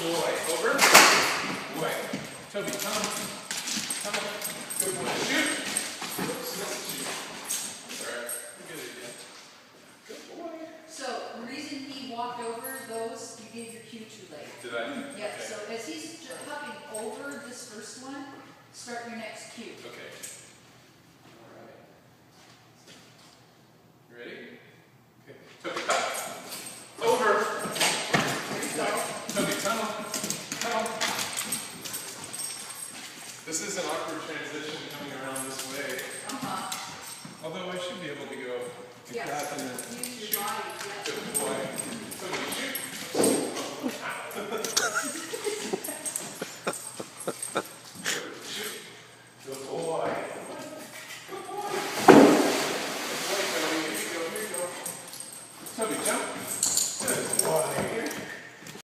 boy. Over. Boy. Toby, come on. Come on. Good boy. Shoot. Oops, that's a shoot. That's alright. Good idea. Good boy. So the reason he walked over those, you gave your cue too late. Did I? Yeah, Okay. so as he's hopping over this first one, start your next cue. Okay. Alright. You ready? Okay. Toby, come. Over. There you go. Toby, come on. Come on. This is an awkward transition coming around this way. Although I should be able to go to Yes. grab and then Use shoot. your body. Yeah. Good boy. Toby, shoot. Shoot. Good boy. Good boy. Good boy, Toby. Here you go. Here you go. Toby, jump.